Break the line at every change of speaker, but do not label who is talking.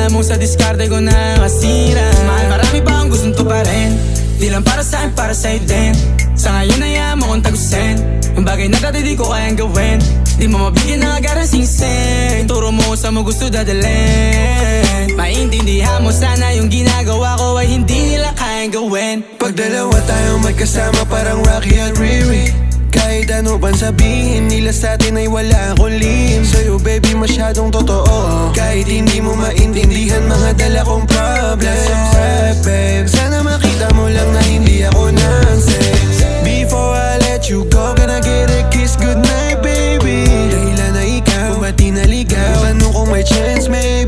alam mo sa diskarte ko na kasira. Mahal, marami pa akong gustong tuparin, di lang para sa'kin, para sa'yo din. Sa ngayon ayaw mo kong tagusin ang bagay na dati di ko kayang gawin. Di mo mabigyan ng agarang singsing, turo mo sa mo gusto dadalhin. Maintindihan mo sana yung ginagawa ko ay hindi nila kayang gawin.
Pag dalawa tayong magkasama parang Rocky at Riri, kahit ano bang sabihin nila sa'tin ay wala akong lihim. Sa'yo baby masyadong totoo, kahit hindi mo maintindihan mga dala kong